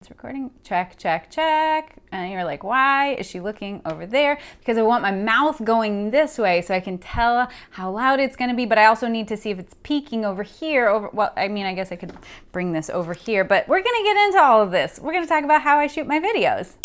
It's recording, check, check, check. And you're like, why is she looking over there? Because I want my mouth going this way so I can tell how loud it's gonna be, but I also need to see if it's peaking over here. Well, I mean, I guess I could bring this over here, but we're gonna get into all of this. We're gonna talk about how I shoot my videos.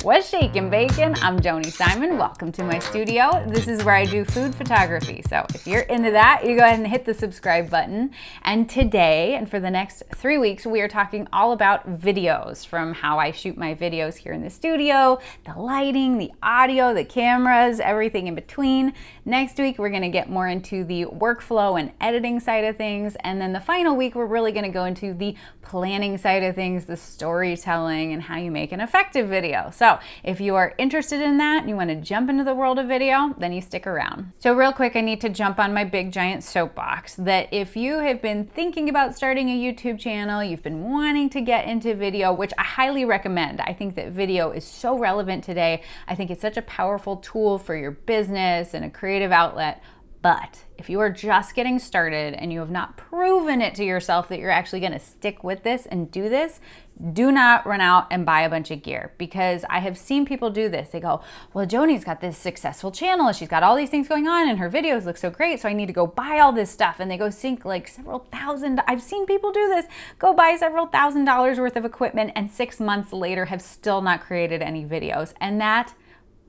What's shakin' bacon? I'm Joni Simon. Welcome to my studio. This is where I do food photography. So if you're into that, you go ahead and hit the subscribe button. And today, and for the next 3 weeks, we are talking all about videos, from how I shoot my videos here in the studio, the lighting, the audio, the cameras, everything in between. Next week, we're gonna get more into the workflow and editing side of things. And then the final week, we're really gonna go into the planning side of things, the storytelling, and how you make an effective video. So if you are interested in that and you want to jump into the world of video, then you stick around. So real quick, I need to jump on my big giant soapbox that if you have been thinking about starting a YouTube channel, you've been wanting to get into video, which I highly recommend. I think that video is so relevant today. I think it's such a powerful tool for your business and a creative outlet. But if you are just getting started and you have not proven it to yourself that you're actually going to stick with this and do this, do not run out and buy a bunch of gear, because I have seen people do this. They go, well, Joni's got this successful channel and she's got all these things going on and her videos look so great, so I need to go buy all this stuff. And they go sink like several thousand, I've seen people do this, go buy several $1,000s worth of equipment and 6 months later have still not created any videos. And that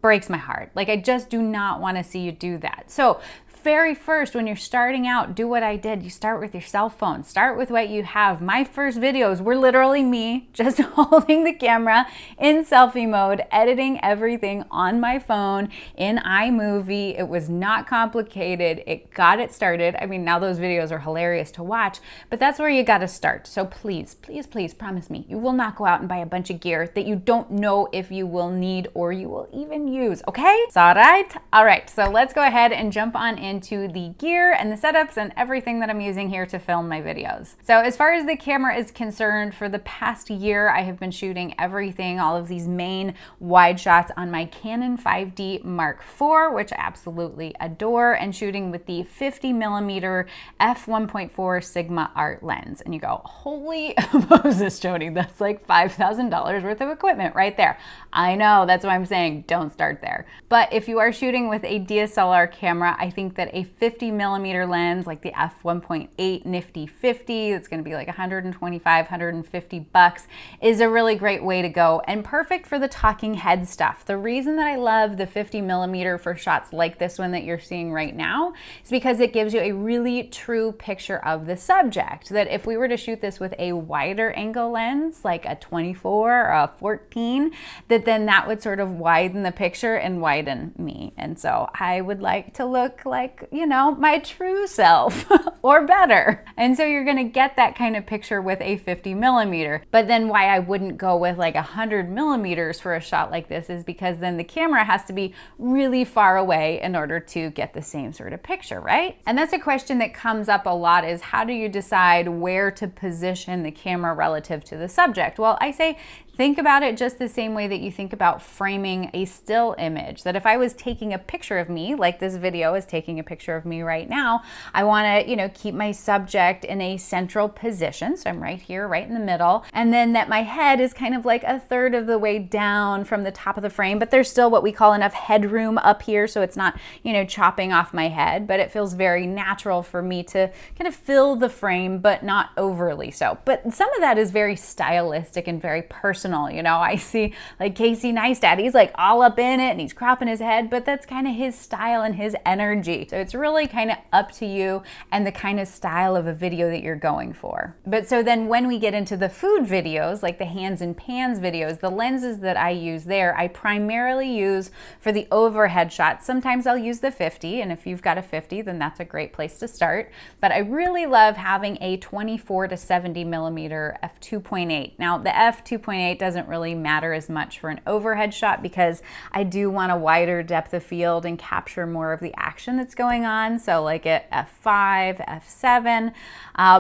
breaks my heart. Like, I just do not want to see you do that. So very first, when you're starting out, do what I did. You start with your cell phone. Start with what you have. My first videos were literally me just holding the camera in selfie mode, editing everything on my phone in iMovie. It was not complicated. It got it started. I mean, now those videos are hilarious to watch, but that's where you got to start. So please, please, please promise me you will not go out and buy a bunch of gear that you don't know if you will need or you will even use, okay? It's all right? All right, so let's go ahead and jump on into the gear and the setups and everything that I'm using here to film my videos. So as far as the camera is concerned, for the past year, I have been shooting everything, all of these main wide shots on my Canon 5D Mark IV, which I absolutely adore, and shooting with the 50mm f1.4 Sigma art lens. And you go, holy Moses, Joni, that's like $5,000 worth of equipment right there. I know, that's why I'm saying don't start there. But if you are shooting with a DSLR camera, I think that a 50mm lens like the f1.8 Nifty 50, that's going to be like 125, 150 bucks, is a really great way to go and perfect for the talking head stuff. The reason that I love the 50mm for shots like this one that you're seeing right now is because it gives you a really true picture of the subject. That if we were to shoot this with a wider angle lens, like a 24 or a 14, then that would sort of widen the picture and widen me. And so I would like to look like, you know, my true self or better. And so you're gonna get that kind of picture with a 50mm. But then why I wouldn't go with like 100mm for a shot like this is because then the camera has to be really far away in order to get the same sort of picture, right? And that's a question that comes up a lot, is how do you decide where to position the camera relative to the subject? Well, I say think about it just the same way that you think about framing a still image. That if I was taking a picture of me, like this video is taking a picture of me right now, I want to, you know, keep my subject in a central position. So I'm right here, right in the middle. And then that my head is kind of like a third of the way down from the top of the frame, but there's still what we call enough headroom up here so it's not, you know, chopping off my head, but it feels very natural for me to kind of fill the frame, but not overly so. But some of that is very stylistic and very personal. You know, I see like Casey Neistat, he's like all up in it and he's cropping his head, but that's kind of his style and his energy. So it's really kind of up to you and the kind of style of a video that you're going for. But so then when we get into the food videos, like the hands and pans videos, the lenses that I use there, I primarily use for the overhead shots. Sometimes I'll use the 50, and if you've got a 50, then that's a great place to start. But I really love having a 24 to 70mm f2.8. Now the f2.8 1.8 doesn't really matter as much for an overhead shot because I do want a wider depth of field and capture more of the action that's going on. So like at f5, f7,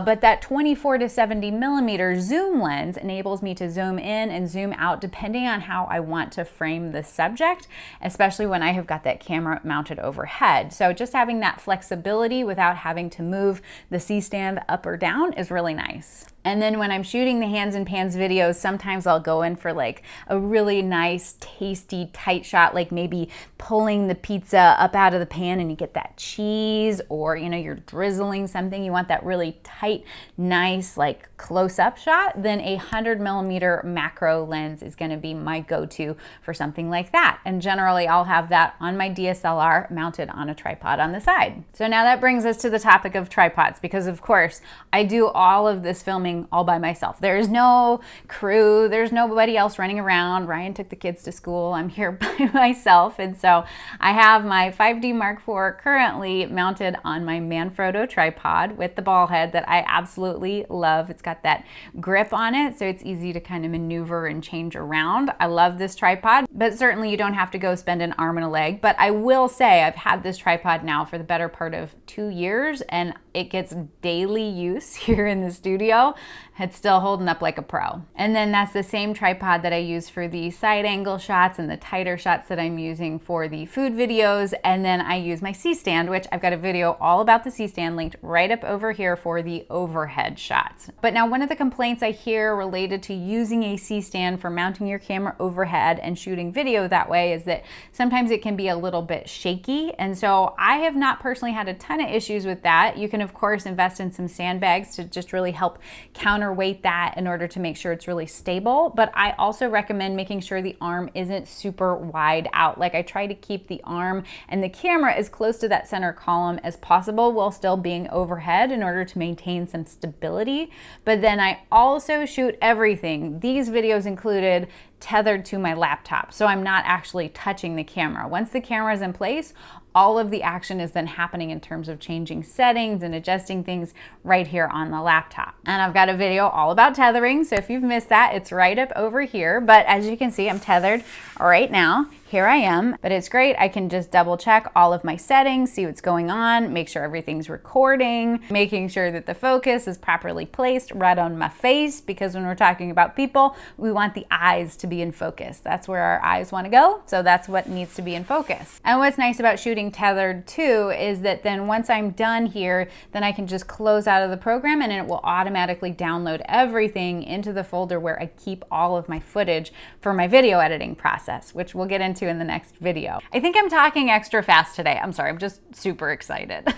but that 24 to 70 millimeter zoom lens enables me to zoom in and zoom out depending on how I want to frame the subject, especially when I have got that camera mounted overhead. So just having that flexibility without having to move the C-stand up or down is really nice. And then when I'm shooting the hands and pans videos, sometimes I'll go in for like a really nice, tasty, tight shot, like maybe pulling the pizza up out of the pan and you get that cheese, or you're drizzling something, you want that really tight, nice, like close-up shot, then a 100 millimeter macro lens is gonna be my go-to for something like that. And generally I'll have that on my DSLR mounted on a tripod on the side. So now that brings us to the topic of tripods, because of course I do all of this filming all by myself. There's no crew, there's nobody else running around. Ryan took the kids to school. I'm here by myself. And so I have my 5D Mark IV currently mounted on my Manfrotto tripod with the ball head that I absolutely love. It's got that grip on it, so it's easy to kind of maneuver and change around. I love this tripod, but certainly you don't have to go spend an arm and a leg. But I will say I've had this tripod now for the better part of 2 years, and it gets daily use here in the studio. It's still holding up like a pro. And then that's the same tripod that I use for the side angle shots and the tighter shots that I'm using for the food videos. And then I use my C-stand, which I've got a video all about the C-stand linked right up over here for the overhead shots. But now one of the complaints I hear related to using a C-stand for mounting your camera overhead and shooting video that way is that sometimes it can be a little bit shaky. And so I have not personally had a ton of issues with that. You can of course invest in some sandbags to just really help counterweight that in order to make sure it's really stable. But I also recommend making sure the arm isn't super wide out. Like I try to keep the arm and the camera as close to that center column as possible while still being overhead in order to maintain some stability. But then I also shoot everything, these videos included, tethered to my laptop. So I'm not actually touching the camera. Once the camera is in place, all of the action is then happening in terms of changing settings and adjusting things right here on the laptop. And I've got a video all about tethering, so if you've missed that, it's right up over here. But as you can see, I'm tethered right now. Here I am, but it's great. I can just double check all of my settings, see what's going on, make sure everything's recording, making sure that the focus is properly placed right on my face, because when we're talking about people, we want the eyes to be in focus. That's where our eyes want to go, so that's what needs to be in focus. And what's nice about shooting tethered too is that then once I'm done here, then I can just close out of the program and it will automatically download everything into the folder where I keep all of my footage for my video editing process, which we'll get into in the next video. I think I'm talking extra fast today. I'm sorry, I'm just super excited.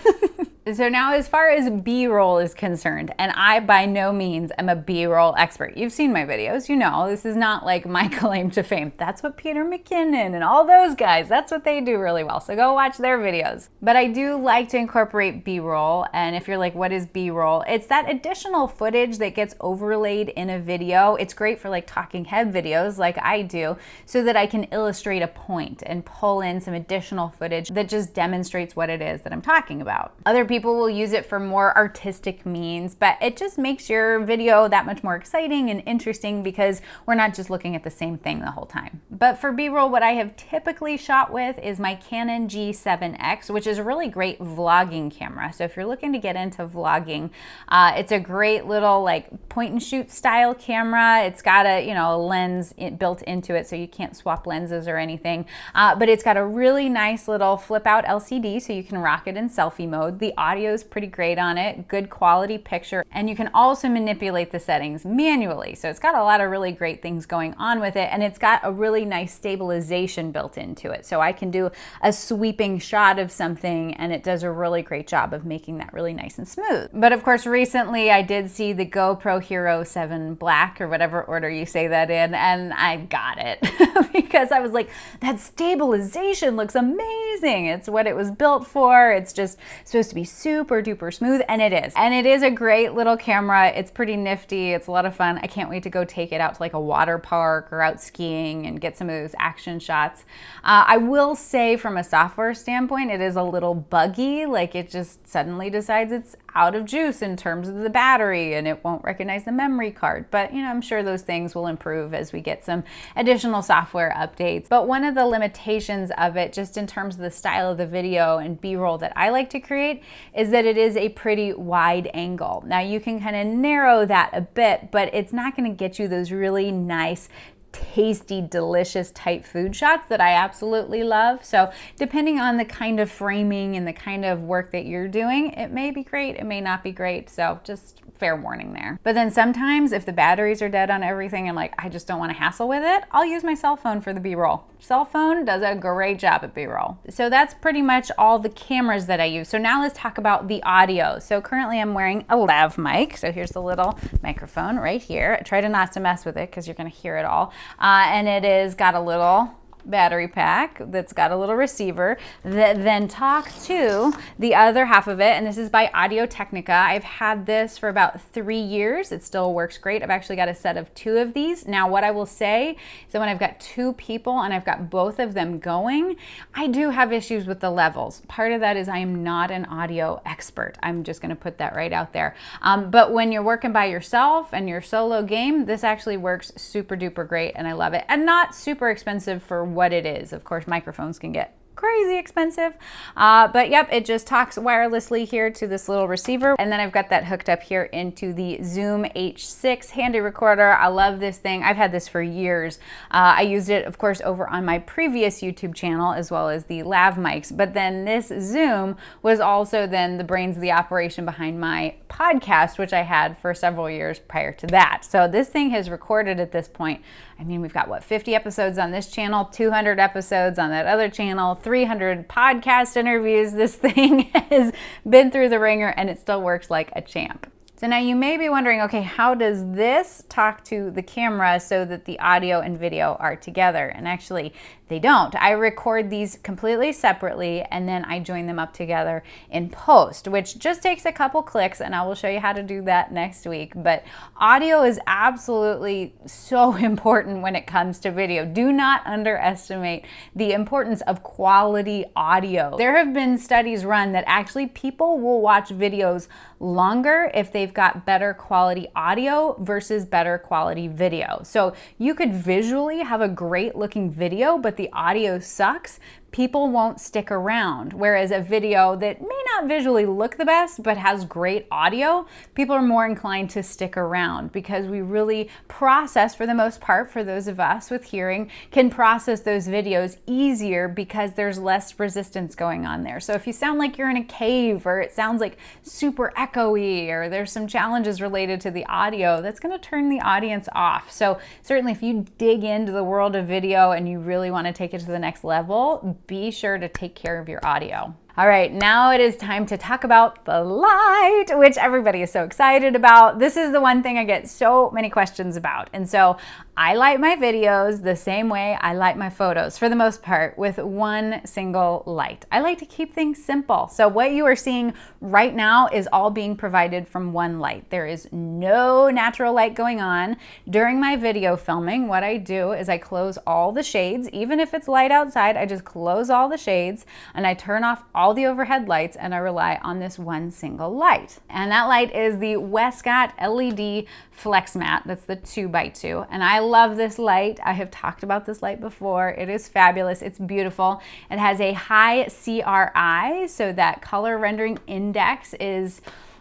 So now as far as B-roll is concerned, and I by no means am a B-roll expert. You've seen my videos, you know, this is not like my claim to fame. That's what Peter McKinnon and all those guys, that's what they do really well. So go watch their videos. But I do like to incorporate B-roll. And if you're like, what is B-roll? It's that additional footage that gets overlaid in a video. It's great for like talking head videos like I do, so that I can illustrate a point and pull in some additional footage that just demonstrates what it is that I'm talking about. Other people will use it for more artistic means, but it just makes your video that much more exciting and interesting because we're not just looking at the same thing the whole time. But for B-roll, what I have typically shot with is my Canon G7X, which is a really great vlogging camera. So if you're looking to get into vlogging, it's a great little like point and shoot style camera. It's got a, a lens built into it, so you can't swap lenses or anything. But it's got a really nice little flip out LCD, so you can rock it in selfie mode. The audio is pretty great on it, good quality picture, and you can also manipulate the settings manually. So it's got a lot of really great things going on with it, and it's got a really nice stabilization built into it. So I can do a sweeping shot of something and it does a really great job of making that really nice and smooth. But of course, recently I did see the GoPro Hero 7 Black, or whatever order you say that in, and I got it because I was like, that stabilization looks amazing. It's what it was built for. It's just supposed to be super duper smooth, and it is. And it is a great little camera. It's pretty nifty. It's a lot of fun. I can't wait to go take it out to like a water park or out skiing and get some of those action shots. I will say from a software standpoint, it is a little buggy. Like it just suddenly decides it's out of juice in terms of the battery and it won't recognize the memory card. But I'm sure those things will improve as we get some additional software updates. But one of the limitations of it, just in terms of the style of the video and B-roll that I like to create, is that it is a pretty wide angle. Now you can kind of narrow that a bit, but it's not going to get you those really nice, tasty, delicious type food shots that I absolutely love. So depending on the kind of framing and the kind of work that you're doing, it may be great, it may not be great. So just fair warning there. But then sometimes if the batteries are dead on everything and like, I just don't want to hassle with it, I'll use my cell phone for the B-roll. Cell phone does a great job at B-roll. So that's pretty much all the cameras that I use. So now let's talk about the audio. So currently I'm wearing a lav mic. So here's the little microphone right here. I try to not to mess with it because you're going to hear it all. And it is got a little battery pack that's got a little receiver that then talks to the other half of it, and this is by Audio-Technica. I've had this for about 3 years. It still works great. I've actually got a set of 2 of these. Now what I will say is that when I've got 2 people and I've got both of them going, I do have issues with the levels. Part of that is I am not an audio expert. I'm just going to put that right out there. But when you're working by yourself and your solo game, this actually works super duper great and I love it, and not super expensive for what it is. Of course, microphones can get crazy expensive. But yep, it just talks wirelessly here to this little receiver. And then I've got that hooked up here into the Zoom H6 handy recorder. I love this thing. I've had this for years. I used it, of course, over on my previous YouTube channel, as well as the lav mics. But then this Zoom was also then the brains of the operation behind my podcast, which I had for several years prior to that. So this thing has recorded at this point. I mean, we've got what, 50 episodes on this channel, 200 episodes on that other channel, 300 podcast interviews. This thing has been through the ringer and it still works like a champ. So now you may be wondering, okay, how does this talk to the camera so that the audio and video are together? And actually, they don't. I record these completely separately and then I join them up together in post, which just takes a couple clicks, and I will show you how to do that next week. But audio is absolutely so important when it comes to video. Do not underestimate the importance of quality audio. There have been studies run that actually people will watch videos longer if they've got better quality audio versus better quality video. So you could visually have a great looking video, but the audio sucks, people won't stick around. Whereas a video that may not visually look the best, but has great audio, people are more inclined to stick around because we really process, for the most part, for those of us with hearing, can process those videos easier because there's less resistance going on there. So if you sound like you're in a cave, or it sounds like super echoey, or there's some challenges related to the audio, that's gonna turn the audience off. So certainly if you dig into the world of video and you really wanna take it to the next level, be sure to take care of your audio. All right, now it is time to talk about the light, which everybody is so excited about. This is the one thing I get so many questions about. And so I light my videos the same way I light my photos, for the most part, with one single light. I like to keep things simple. So what you are seeing right now is all being provided from one light. There is no natural light going on. During my video filming, what I do is I close all the shades. Even if it's light outside, I just close all the shades and I turn off all the overhead lights, and I rely on this one single light. And that light is the Westcott LED Flex Mat. That's the 2x2. And I love this light. I have talked about this light before. It is fabulous. It's beautiful. It has a high CRI, so that color rendering index is,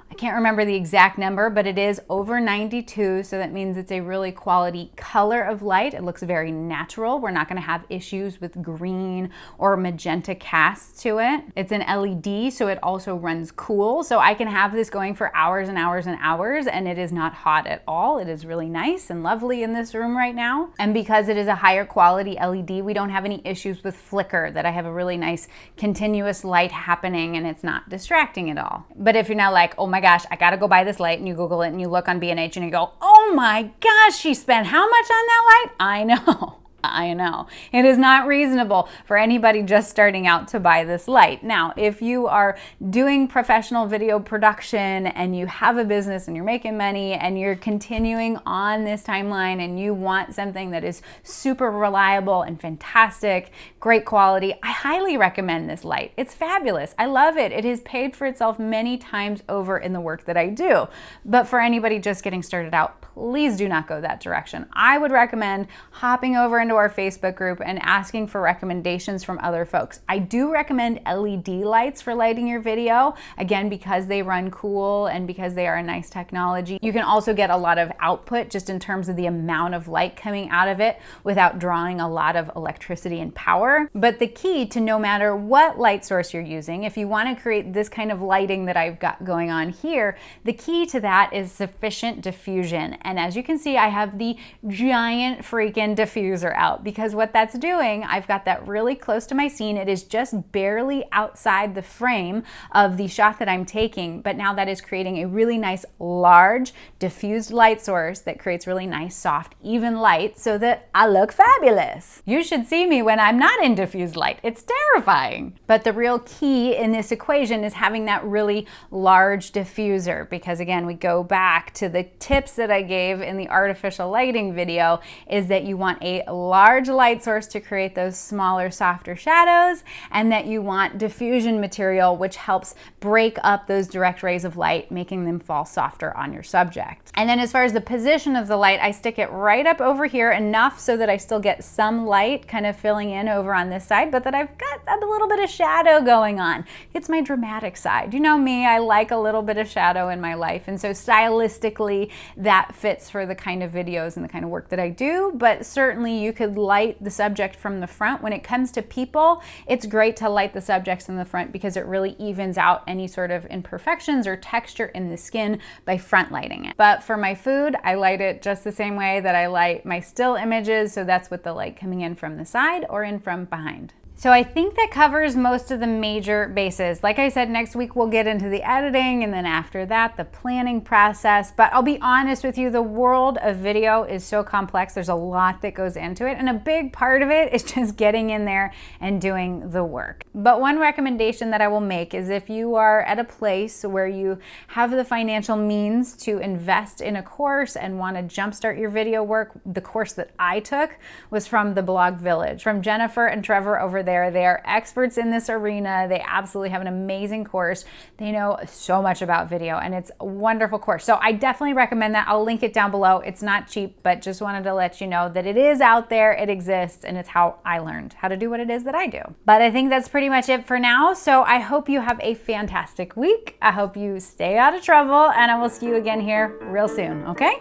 I can't remember the exact number, but it is over 92, so that means it's a really quality color of light. It looks very natural. We're not going to have issues with green or magenta casts to it. It's an LED, so it also runs cool, so I can have this going for hours and hours and hours, and it is not hot at all. It is really nice and lovely in this room right now. And because it is a higher quality LED, we don't have any issues with flicker, that I have a really nice continuous light happening and it's not distracting at all. But if you're now like, oh my gosh, I gotta go buy this light, and you Google it and you look on B&H and you go, oh my gosh, she spent how much on that light? I know. I know. It is not reasonable for anybody just starting out to buy this light. Now, if you are doing professional video production and you have a business and you're making money and you're continuing on this timeline and you want something that is super reliable and fantastic, great quality, I highly recommend this light. It's fabulous. I love it. It has paid for itself many times over in the work that I do. But for anybody just getting started out, please do not go that direction. I would recommend hopping over into our Facebook group and asking for recommendations from other folks. I do recommend LED lights for lighting your video, again, because they run cool and because they are a nice technology. You can also get a lot of output just in terms of the amount of light coming out of it without drawing a lot of electricity and power. But the key to no matter what light source you're using, if you want to create this kind of lighting that I've got going on here, the key to that is sufficient diffusion. And as you can see, I have the giant freaking diffuser out because what that's doing, I've got that really close to my scene. It is just barely outside the frame of the shot that I'm taking, but now that is creating a really nice, large, diffused light source that creates really nice, soft, even light so that I look fabulous. You should see me when I'm not in diffused light. It's terrifying. But the real key in this equation is having that really large diffuser because again, we go back to the tips that I gave in the artificial lighting video is that you want a large light source to create those smaller, softer shadows, and that you want diffusion material which helps break up those direct rays of light, making them fall softer on your subject. And then as far as the position of the light, I stick it right up over here enough so that I still get some light kind of filling in over on this side, but that I've got a little bit of shadow going on. It's my dramatic side. You know me, I like a little bit of shadow in my life, and so stylistically that fits for the kind of videos and the kind of work that I do, but certainly you could light the subject from the front. When it comes to people, it's great to light the subjects in the front because it really evens out any sort of imperfections or texture in the skin by front lighting it. But for my food, I light it just the same way that I light my still images, so that's with the light coming in from the side or in from behind. So I think that covers most of the major bases. Like I said, next week we'll get into the editing, and then after that, the planning process. But I'll be honest with you, the world of video is so complex. There's a lot that goes into it, and a big part of it is just getting in there and doing the work. But one recommendation that I will make is if you are at a place where you have the financial means to invest in a course and want to jumpstart your video work, the course that I took was from the Blog Village, from Jennifer and Trevor over there. They are experts in this arena. They absolutely have an amazing course. They know so much about video, and it's a wonderful course. So I definitely recommend that. I'll link it down below. It's not cheap, but just wanted to let you know that it is out there, it exists, and it's how I learned how to do what it is that I do. But I think that's pretty much it for now. So I hope you have a fantastic week. I hope you stay out of trouble, and I will see you again here real soon, okay?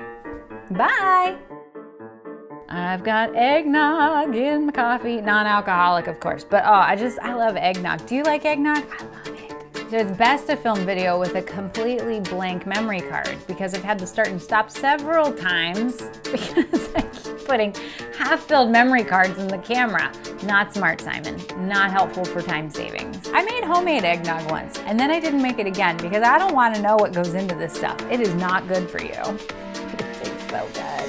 Bye. I've got eggnog in my coffee, non-alcoholic, of course, but I love eggnog. Do you like eggnog? I love it. So it's best to film video with a completely blank memory card because I've had to start and stop several times because I keep putting half-filled memory cards in the camera. Not smart, Simon. Not helpful for time savings. I made homemade eggnog once, and then I didn't make it again because I don't want to know what goes into this stuff. It is not good for you. It tastes so good.